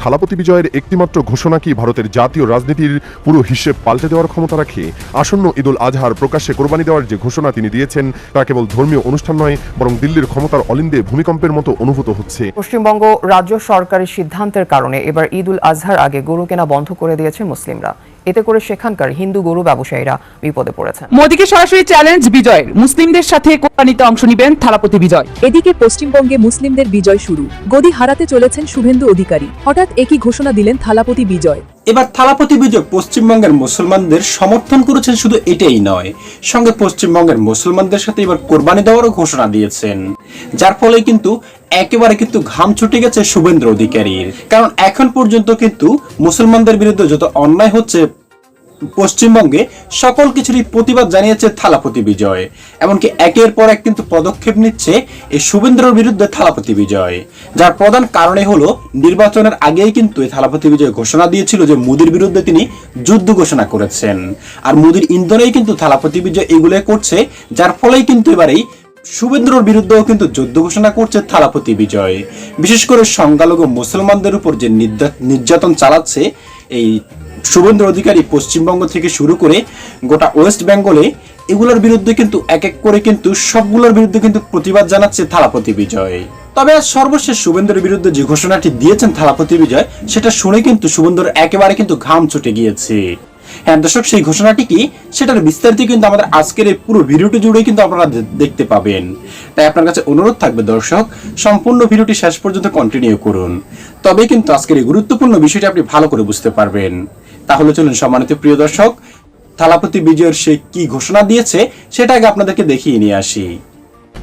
থালাপতি বিজয়ের একটিমাত্র ঘোষণা কি ভারতের জাতীয় রাজনীতির পুরো হিসেব পাল্টে দেওয়ার ক্ষমতা রাখে? আসন্ন ঈদুল আজহার প্রকাশ্যে কোরবানি দেওয়ার যে ঘোষণা তিনি দিয়েছেন তা কেবল ধর্মীয় অনুষ্ঠান নয়, বরং দিল্লির ক্ষমতার অলিন্দে ভূমিকম্পের মতো অনুভূত হচ্ছে। পশ্চিমবঙ্গ রাজ্য সরকারের সিদ্ধান্তের কারণে এবার ঈদুল আজহার আগে গরু কেনা বন্ধ করে দিয়েছে মুসলিমরা। এতে করে সেখানকার হিন্দু গরু ব্যবসায়ীরা বিপদে পড়েছেন। মোদীকে সরাসরি চ্যালেঞ্জ বিজয়ের, মুসলিমদের সাথে কোরবানিতে অংশ নেবেন থালাপতি বিজয়। এদিকে পশ্চিমবঙ্গে মুসলিমদের বিজয় শুরু, গদি হারাতে চলেছেন শুভেন্দু অধিকারী। হঠাৎ একই ঘোষণা দিলেন থালাপতি বিজয়। এবার থালাপতি বিজয় পশ্চিমবঙ্গের মুসলমানদের সমর্থন করেছেন, শুধু এটাই নয়, সঙ্গে পশ্চিমবঙ্গের মুসলমানদের সাথে এবার কোরবানি দেওয়ারও ঘোষণা দিয়েছেন, যার ফলে কিন্তু একেবারে ঘাম ছুটে গেছে শুভেন্দু অধিকারীর। কারণ এখন পর্যন্ত কিন্তু মুসলমানদের বিরুদ্ধে যত অন্যায় হচ্ছে পশ্চিমবঙ্গে সকল কিছুরই প্রতিবাদ জানিয়েছে থালাপতি বিজয়। এমনকি একের পর এক কিন্তু পদক্ষেপ নিচ্ছে এই শুভেন্দুর বিরুদ্ধে থালাপতি বিজয়, যার প্রধান কারণে হলো নির্বাচনের আগেই কিন্তু এই থালাপতি বিজয় ঘোষণা দিয়েছিল যে মোদির বিরুদ্ধে তিনি যুদ্ধ ঘোষণা করেছেন, আর মোদির ইন্ধনেই কিন্তু থালাপতি বিজয় এগুলো করছে, যার ফলেই কিন্তু এবারেই শুভেন্দুর বিরুদ্ধেও কিন্তু যুদ্ধ ঘোষণা করছে থালাপতি বিজয়। বিশেষ করে সংখ্যালঘু মুসলমানদের উপর যে নির্যাতন চালাচ্ছে এই শুভেন্দু অধিকারী পশ্চিমবঙ্গ থেকে শুরু করে গোটা ওয়েস্ট বেঙ্গলে, এগুলোর বিরুদ্ধে কিন্তু এক এক করে কিন্তু সবগুলোর বিরুদ্ধে কিন্তু প্রতিবাদ জানাচ্ছে থালাপতি বিজয়। তবে আজ সর্বশেষ শুভেন্দুর বিরুদ্ধে যে ঘোষণাটি দিয়েছেন থালাপতি বিজয়, সেটা শুনে কিন্তু শুভেন্দুর একেবারে কিন্তু ঘাম ছুটে গিয়েছে। হ্যাঁ দর্শক, সেই ঘোষণাটি কি সেটার বিস্তারিত কিন্তু আমাদের আজকের এই পুরো ভিডিওটি জুড়ে কিন্তু আপনারা দেখতে পাবেন। তাই আপনার কাছে অনুরোধ থাকবে দর্শক, সম্পূর্ণ ভিডিওটি শেষ পর্যন্ত কন্টিনিউ করুন, তবে কিন্তু আজকের এই গুরুত্বপূর্ণ বিষয়টি আপনি ভালো করে বুঝতে পারবেন। তাহলে চলুন সম্মানিত প্রিয় দর্শক, থালাপতি বিজয়ের সে কি ঘোষণা দিয়েছে সেটা আগে আপনাদেরকে দেখিয়ে নিয়ে আসি।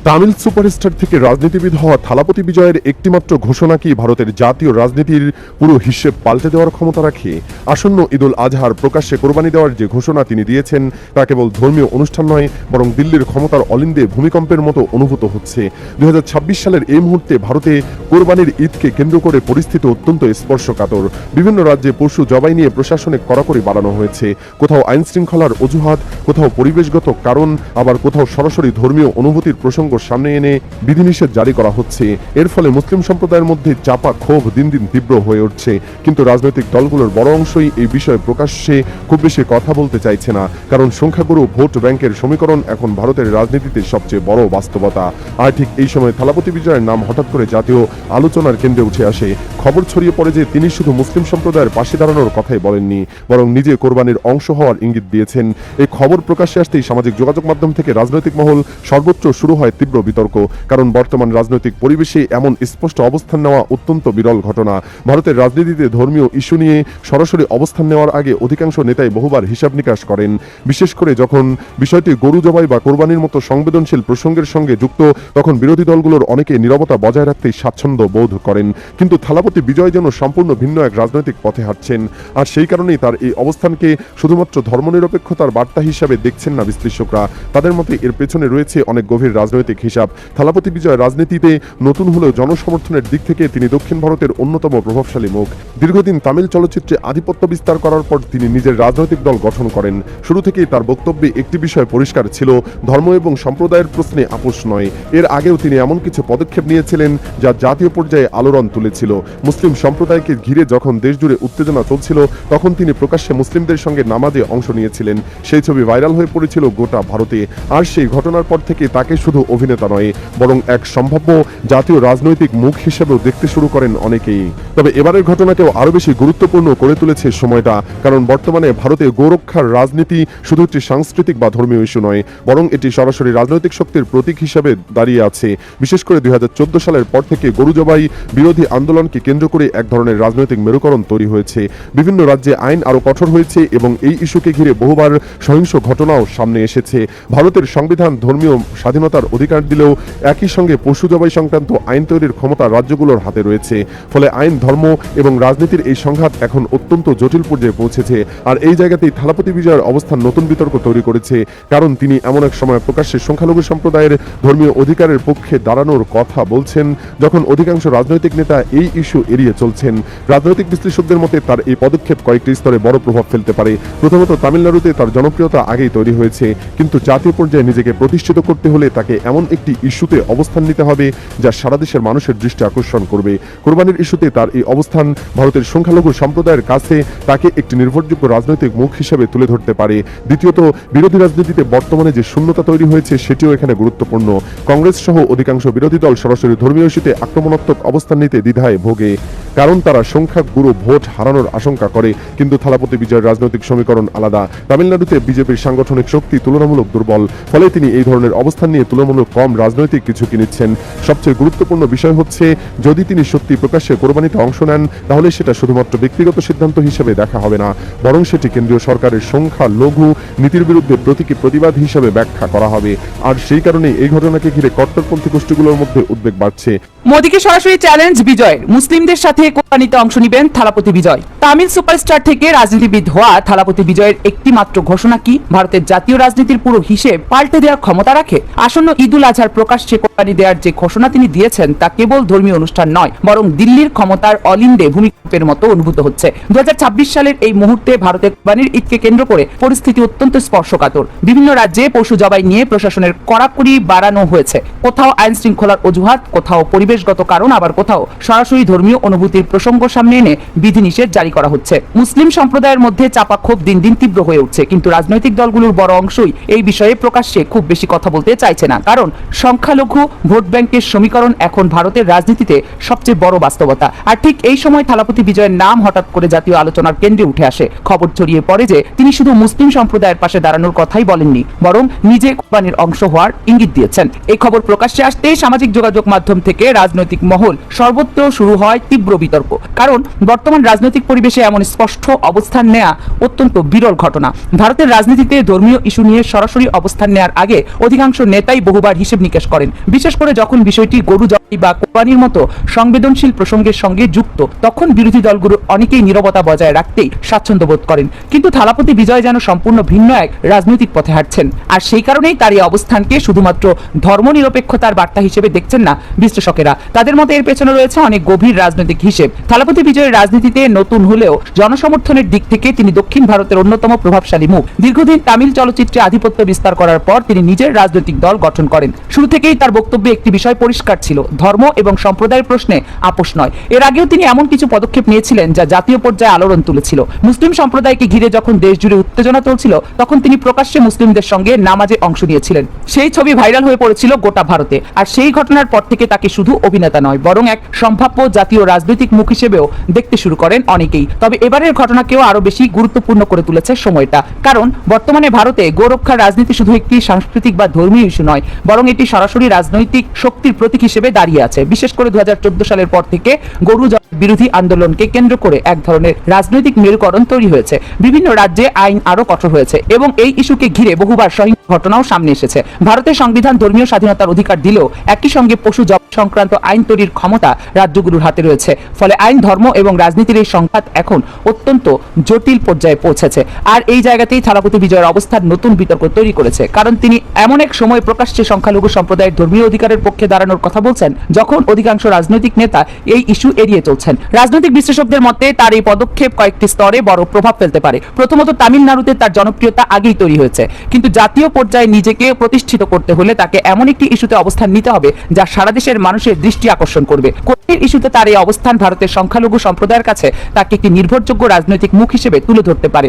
তামিল সুপারস্টার থেকে রাজনীতিবিদ হওয়া থালাপতি বিজয়ের একটিমাত্র ঘোষণা কি ভারতের জাতীয় রাজনীতির পুরো হিসেব পাল্টে দেওয়ার ক্ষমতা রাখে? আসন্ন ঈদুল আজহার প্রকাশ্যে কোরবানি দেওয়ার যে ঘোষণা তিনি দিয়েছেন তা কেবল ধর্মীয় অনুষ্ঠান নয়, বরং দিল্লির ক্ষমতার অলিন্দে ভূমিকম্পের মতো অনুভূত হচ্ছে। 2026 সালের এই মুহূর্তে ভারতে কোরবানির ঈদকে কেন্দ্র করে পরিস্থিতি অত্যন্ত স্পর্শকাতর। বিভিন্ন রাজ্যে পশু জবাই নিয়ে প্রশাসনিক কড়াকড়ি বাড়ানো হয়েছে। কোথাও আইন শৃঙ্খলার অজুহাত, কোথাও পরিবেশগত কারণ, আবার কোথাও সরাসরি ধর্মীয় অনুভূতির প্রসঙ্গ সামনে এনে বিধিনিষেধ জারি করা হচ্ছে। এর ফলে মুসলিম সম্প্রদায়ের মধ্যে চাপা ক্ষোভ দিন দিন তীব্র হয়ে উঠছে। কিন্তু রাজনৈতিক দলগুলোর বড় অংশই এই বিষয়ে প্রকাশ্যে খুব বেশি কথা বলতে চাইছে না, কারণ সংখ্যাগুরু ভোট ব্যাংকের সমীকরণ এখন ভারতের রাজনীতিতে সবচেয়ে বড় বাস্তবতা। আর ঠিক এই সময় থালাপতি বিজয়ের নাম হঠাৎ করে জাতীয় আলোচনার কেন্দ্রে উঠে আসে। খবর ছড়িয়ে পড়ে যে তিনি শুধু মুসলিম সম্প্রদায়ের পাশে দাঁড়ানোর কথাই বলেননি, বরং নিজে কোরবানির অংশ হওয়ার ইঙ্গিত দিয়েছেন। এই খবর প্রকাশ্যে আসতেই সামাজিক যোগাযোগ মাধ্যম থেকে রাজনৈতিক মহল সর্বোচ্চ শুরু হয় তীব্র বিতর্ক, কারণ বর্তমান রাজনৈতিক পরিবেশে এমন স্পষ্ট অবস্থান নেওয়া অত্যন্ত বিরল ঘটনা। ভারতের রাজনীতিতে ধর্মীয় ইস্যু নিয়ে সরাসরি অবস্থান নেওয়ার আগে অধিকাংশ নেতাই বহুবার হিসাব নিকাশ করেন, বিশেষ করে যখন বিষয়টি গরু জবাই বা কোরবানির মতো সংবেদনশীল প্রসঙ্গের সঙ্গে যুক্ত, তখন বিরোধী দলগুলোর অনেকে নীরবতা বজায় রাখতেই স্বাচ্ছন্দ্য বোধ করেন। কিন্তু থালাপতি বিজয় যেন সম্পূর্ণ ভিন্ন এক রাজনৈতিক পথে হাঁটছেন, আর সেই কারণেই তার এই অবস্থানকে শুধুমাত্র ধর্মনিরপেক্ষতার বার্তা হিসাবে দেখছেন না বিশ্লেষকরা। তাদের মতে এর পেছনে রয়েছে অনেক গভীর রাজনৈতিক হিসাব। থালাপতি বিজয় রাজনীতিতে নতুন হলেও জনসমর্থনের দিক থেকে তিনি দক্ষিণ ভারতের অন্যতম প্রভাবশালী মুখ। দীর্ঘদিন তামিল চলচ্চিত্রে আধিপত্য বিস্তার করার পর তিনি নিজের রাজনৈতিক দল গঠন করেন। শুরু থেকেই তার বক্তব্যে একটি বিষয় পরিষ্কার ছিল, ধর্ম এবং সম্প্রদায়ের প্রশ্নে আপোষ নয়। এর আগেও তিনি এমন কিছু পদক্ষেপ নিয়েছিলেন যা জাতীয় পর্যায়ে আলোড়ন তুলেছিল। মুসলিম সম্প্রদায়কে ঘিরে যখন দেশজুড়ে উত্তেজনা চলছিল, তখন তিনি প্রকাশ্যে মুসলিমদের সঙ্গে নামাজে অংশ নিয়েছিলেন। সেই ছবি ভাইরাল হয়ে পড়েছিল গোটা ভারতে। আর সেই ঘটনার পর থেকে তাকে শুধু অভিনেতা নয়, বরং এক সম্ভাব্য জাতীয় রাজনৈতিক মুখ হিসেবেও দেখতে শুরু করেন অনেকেই। তবে এবারের ঘটনাকেও আরো বেশি গুরুত্বপূর্ণ করে তুলেছে সময়টা, কারণ বর্তমানে ভারতে গোরক্ষার রাজনীতি শুধু একটি সাংস্কৃতিক বা ধর্মীয় ইস্যু নয়, বরং এটি সরাসরি রাজনৈতিক শক্তির প্রতীক হিসেবে দাঁড়িয়ে আছে। বিশেষ করে 2014 সালের পর থেকে গরু জবাই বিরোধী আন্দোলনকে কেন্দ্র করে এক ধরনের রাজনৈতিক মেরুকরণ তৈরি হয়েছে। বিভিন্ন রাজ্যে আইন আরো কঠোর হয়েছে এবং এই ইস্যুকে ঘিরে বহুবার সহিংস ঘটনাও সামনে এসেছে। ভারতের সংবিধান ধর্মীয় স্বাধীনতার অধিকার দিলেও একই সঙ্গে পশু জবাই সংক্রান্ত আইন তৈরির ক্ষমতা রাজ্যগুলোর হাতে রয়েছে। ফলে আইন, ধর্ম এবং রাজনীতির এই সংঘাত এখন অত্যন্ত জটিল পর্যায়ে পৌঁছেছে। আর এই জায়গাতেই থালাপতি বিজয়ের অবস্থান নতুন বিতর্ক তৈরি করেছে, কারণ তিনি এমন এক সময় প্রকাশ্যে সংখ্যালঘু সম্প্রদায়ের ধর্মীয় অধিকারের পক্ষে দাঁড়ানোর কথা বলছেন, যখন অধিকাংশ রাজনৈতিক নেতা এই ইস্যু এড়িয়ে চলছেন। রাজনৈতিক বিশ্লেষকদের মতে তার এই পদক্ষেপ কয়েকটি স্তরে বড় প্রভাব ফেলতে পারে। প্রথমত, তামিলনাড়ুতে তার জনপ্রিয়তা আগেই তৈরি হয়েছে, কিন্তু জাতীয় পর্যায়ে নিজেকে প্রতিষ্ঠিত করতে হলে তাকে এমন একটি ইস্যুতে অবস্থান নিতে হবে যা সারা দেশের মানুষের দৃষ্টি আকর্ষণ করবে। কোরবানির ইস্যুতে তার এই অবস্থান ভারতের সংখ্যালঘু সম্প্রদায়ের কাছে তাকে একটি নির্ভরযোগ্য রাজনৈতিক মুখ হিসেবে তুলে ধরতে পারে। দ্বিতীয়ত, বিরোধী রাজনীতিতে বর্তমানে যে শূন্যতা তৈরি হয়েছে সেটিও এখানে গুরুত্বপূর্ণ। কংগ্রেস সহ অধিকাংশ বিরোধী দল সরাসরি ধর্মীয় ইস্যুতে আক্রমণাত্মক অবস্থান নিতে দ্বিধায় ভোগে, কারণ তারা সংখ্যাগুরু ভোট হারানোর আশঙ্কা করে। কিন্তু থালাপতি বিজয়ের রাজনৈতিক সমীকরণ আলাদা। তামিলনাড়ুতে বিজেপির সাংগঠনিক শক্তি তুলনামূলক দুর্বল, ফলে তিনি এই ধরনের অবস্থান নিয়ে তুলনামূলক কম রাজনৈতিক ঝুঁকি নিচ্ছেন। সবচেয়ে গুরুত্বপূর্ণ বিষয় হচ্ছে, যদি তিনি সত্যি প্রকাশ্যে কোরবানিতে অংশ নেন তাহলে সেটা শুধুমাত্র ব্যক্তিগত সিদ্ধান্ত হিসেবে দেখা হবে না, বরং সেটি কেন্দ্রীয় সরকারের সংখ্যালঘু নীতির বিরুদ্ধে প্রতীকী প্রতিবাদ হিসেবে ব্যাখ্যা করা হবে। আর সেই কারণেই এই ঘটনাকে ঘিরে কট্টরপন্থী গোষ্ঠীগুলোর মধ্যে উদ্বেগ বাড়ছে। মোদীকে সরাসরি চ্যালেঞ্জ বিজয়ের, মুসলিমদের সাথে কোরবানিতে অংশ নেবেন থালাপতি বিজয়। তামিল সুপারস্টার থেকে রাজনীতিবিদ হওয়া থালাপতি বিজয়ের একটি মাত্র ঘোষণা কি ভারতের জাতীয় রাজনীতির পুরো হিসেব পাল্টে দেওয়ার ক্ষমতা রাখে? আসন্ন ঈদুল আজহার প্রকাশ্যে কোরবানি দেওয়ার যে ঘোষণা তিনি দিয়েছেন তা কেবল ধর্মীয় অনুষ্ঠান নয়, বরং দিল্লির ক্ষমতার অলিন্দে ভূমিকম্পের মতো অনুভূত হচ্ছে। 2026 সালের এই মুহূর্তে ভারতের কোরবানির ঈদকে কেন্দ্র করে পরিস্থিতি অত্যন্ত স্পর্শকাতর। বিভিন্ন রাজ্যে পশু জবাই নিয়ে প্রশাসনের কড়াকড়ি বাড়ানো হয়েছে। কোথাও আইন শৃঙ্খলার অজুহাত, কোথাও পরিবেশগত কারণ, আবার কোথাও সরাসরি ধর্মীয় অনুভূতির প্রসঙ্গ সামনে এনে বিধিনিষেধ জারি করা হচ্ছে। মুসলিম সম্প্রদায়ের মধ্যে চাপা ক্ষোভ দিন দিন তীব্র হয়ে উঠছে, কিন্তু রাজনৈতিক দলগুলোর বড় অংশই এই বিষয়ে প্রকাশ্যে খুব বেশি কথা বলতে চাইছে না, কারণ সংখ্যালঘু ভোট ব্যাংকের সমীকরণ এখন ভারতের রাজনীতিতে সবচেয়ে বড় বাস্তবতা। আর ঠিক এই সময় থালাপতি বিজয়ের নাম হঠাৎ করে জাতীয় আলোচনার কেন্দ্রে উঠে আসে। খবর ছড়িয়ে পড়ে যে তিনি শুধু মুসলিম সম্প্রদায়ের পাশে দাঁড়ানোর কথাই বলেননি, বরং নিজে কোরবানির অংশ হওয়ার ইঙ্গিত দিয়েছেন। এই খবর প্রকাশ্যে আসতেই সামাজিক যোগাযোগ মাধ্যম থেকে রাজনৈতিক মহল সর্বত্র শুরু হয় তীব্র বিতর্ক, কারণ বর্তমান রাজনৈতিক পরিবেশে এমন স্পষ্ট অবস্থান নেওয়া অত্যন্ত বিরল ঘটনা। ভারতের রাজনীতিতে ধর্মীয় ইস্যু নিয়ে সরাসরি অবস্থান নেওয়ার আগে অধিকাংশ নেতাই বহুবার হিসেব নিকেশ করেন, বিশেষ করে যখন বিষয়টি গরু জবাই বা কোরবানির মতো সংবেদনশীল প্রসঙ্গের সঙ্গে যুক্ত, তখন বিরোধী দলগুলোর অনেকেই নীরবতা বজায় রাখতেই স্বাচ্ছন্দ্য বোধ করেন। কিন্তু থালাপতি বিজয় যেন সম্পূর্ণ ভিন্ন এক রাজনৈতিক পথে হাঁটছেন, আর সেই কারণেই তার এই অবস্থানকে শুধুমাত্র ধর্মনিরপেক্ষতার বার্তা হিসেবে দেখছেন না বিশ্লেষকেরা। তাদের মতে এর পেছনে রয়েছে অনেক গভীর রাজনৈতিক হিসেব। থালাপতি বিজয়ের রাজনীতিতে নতুন হলেও জনসমর্থনের দিক থেকে তিনি দক্ষিণ ভারতের অন্যতম প্রভাবশালী মুখ। দীর্ঘদিন তামিল চলচ্চিত্রে আধিপত্য বিস্তার করার পর তিনি নিজের রাজনৈতিক দল গঠন করেন। শুরু থেকেই তার বক্তব্যে একটি বিষয় পরিষ্কার ছিল, ধর্ম এবং সম্প্রদায়ের প্রশ্নে আপোষ নয়। এর আগেও তিনি এমন কিছু পদক্ষেপ নিয়েছিলেন যা জাতীয় পর্যায়ে আলোড়ন তুলেছিল। মুসলিম সম্প্রদায়কে ঘিরে যখন দেশ জুড়ে উত্তেজনা চলছিল, তখন তিনি প্রকাশ্যে মুসলিমদের সঙ্গে নামাজে অংশ নিয়েছিলেন। সেই ছবি ভাইরাল হয়ে পড়েছিল গোটা ভারতে। আর সেই ঘটনার পর থেকে তাকে শুধু অভিনেতা নয়, বরং এক সম্ভাব্য জাতীয় রাজনৈতিক মুখ হিসেবেও দেখতে শুরু করেন অনেকেই। তবে এবারের ঘটনাকেও আরো বেশি গুরুত্বপূর্ণ করে তুলেছে সময়টা, কারণ বর্তমানে ভারতে গোরক্ষার রাজনীতি শুধু একটি সাংস্কৃতিক বা ধর্মীয় ইস্যু নয়, বরং এটি সরাসরি রাজনৈতিক শক্তির প্রতীক হিসেবে দাঁড়িয়ে আছে। বিশেষ করে 2014 সালের পর থেকে গরু বিরোধী আন্দোলনকে কেন্দ্র করে এক ধরনের রাজনৈতিক মেরুকরণ তৈরি হয়েছে। বিভিন্ন রাজ্যে আইন আরো কঠোর হয়েছে এবং এই ইস্যুকে ঘিরে বহুবার সহিংস ঘটনাও সামনে এসেছে। ভারতের সংবিধান ধর্মীয় স্বাধীনতার অধিকার দিলেও একই সঙ্গে পশু জবাই সংক্রান্ত আইন তৈরির ক্ষমতা রাজ্যগুলোর হাতে রয়েছে। ফলে আইন, ধর্ম এবং রাজনীতির এই সংঘাত এখন অত্যন্ত জটিল পর্যায়ে পৌঁছেছে। আর এই জায়গাতেই থালাপতি বিজয়ের অবস্থান নতুন বিতর্ক তৈরি করেছে, কারণ তিনি এমন এক সময় প্রকাশ্যে সংখ্যালঘু সম্প্রদায়ের ধর্মীয় অধিকারের পক্ষে দাঁড়ানোর কথা বলছেন যখন অধিকাংশ রাজনৈতিক নেতা এই ইস্যু এড়িয়ে চলছেন। রাজনৈতিক বিশ্লেষকদের মতে তার এই পদক্ষেপ কয়েকটি স্তরে বড় প্রভাব ফেলতে পারে। প্রথমত, তামিলনাড়ুতে তার জনপ্রিয়তা আগেই তৈরি হয়েছে, কিন্তু জাতীয় পর্যায়ে নিজেকে প্রতিষ্ঠিত করতে হলে তাকে এমন একটি ইস্যুতে অবস্থান নিতে হবে যা সারা দেশের মানুষের দৃষ্টি আকর্ষণ করবে। কোরবানির ইস্যুতে তার এই অবস্থান ভারতের সংখ্যালঘু সম্প্রদায়ের কাছে তাকে একটি নির্ভরযোগ্য রাজনৈতিক মুখ হিসেবে তুলে ধরতে পারে।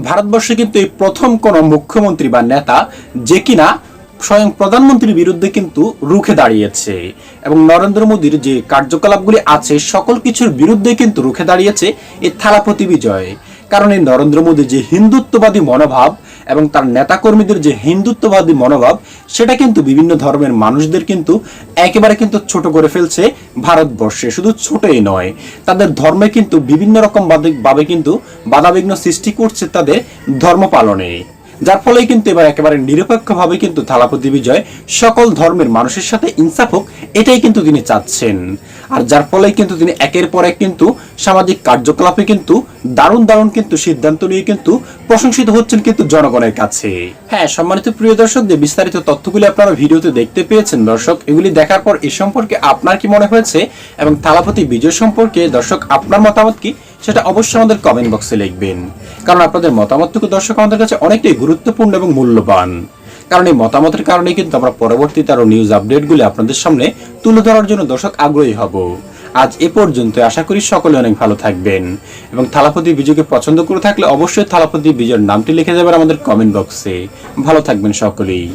ভারতবর্ষে কিন্তু এই প্রথম কোন মুখ্যমন্ত্রী বা নেতা যে কিনা স্বয়ং প্রধানমন্ত্রীর বিরুদ্ধে কিন্তু রুখে দাঁড়িয়েছে এবং নরেন্দ্র মোদীর যে কার্যকলাপগুলি আছে সকল কিছুর বিরুদ্ধে কিন্তু রুখে দাঁড়িয়েছে এই থালাপতি বিজয়। কারণ এই নরেন্দ্র মোদীর যে হিন্দুত্ববাদী মনোভাব এবং তার নেতাকর্মীদের যে হিন্দুত্ববাদী মনোভাব, সেটা কিন্তু বিভিন্ন ধর্মের মানুষদের কিন্তু একেবারে কিন্তু ছোট করে ফেলছে ভারতবর্ষে। শুধু ছোটই নয়, তাদের ধর্মে কিন্তু বিভিন্ন রকম ভাবে কিন্তু বাধাবিঘ্ন সৃষ্টি করছে তাদের ধর্ম পালনে, যার ফলে কিন্তু এবার একেবারে নিরপেক্ষভাবে কিন্তু থালাপতি বিজয় সকল ধর্মের মানুষের সাথে ইনসাফ হোক, এটাই কিন্তু তিনি চাচ্ছেন। আর যার ফলে কিন্তু তিনি একের পর এক কিন্তু সামাজিক কার্যকলাপে কিন্তু দারুণ কিন্তু সিদ্ধান্ত নিয়ে কিন্তু প্রশংসিত হচ্ছেন কিন্তু জনগণের কাছে। হ্যাঁ, সম্মানিত প্রিয় দর্শক, যে বিস্তারিত তথ্যগুলি আপনারা ভিডিওতে দেখতে পেয়েছেন দর্শক, এগুলি দেখার পর এ সম্পর্কে আপনার কি মনে হয়েছে এবং থালাপতি বিজয় সম্পর্কে দর্শক আপনার মতামত কি, সেটা অবশ্যই আমাদের কমেন্ট বক্সে লিখবেন, কারণ আপনাদের মতামতটুকু দর্শক আমাদের কাছে অনেকটাই গুরুত্বপূর্ণ এবং মূল্যবান। কারণ এই মতামতের কারণে কিন্তু আমরা পরবর্তীতে আরো নিউজ আপডেটগুলি আপনাদের সামনে তুলে ধরার জন্য দর্শক আগ্রহী হব। আজ এ পর্যন্ত, আশা করি সকলে অনেক ভালো থাকবেন এবং থালাপতি বিজয়কে পছন্দ করে থাকলে অবশ্যই থালাপতি বিজয়ের নামটি লিখে যাবেন আমাদের কমেন্ট বক্সে। ভালো থাকবেন সকলেই।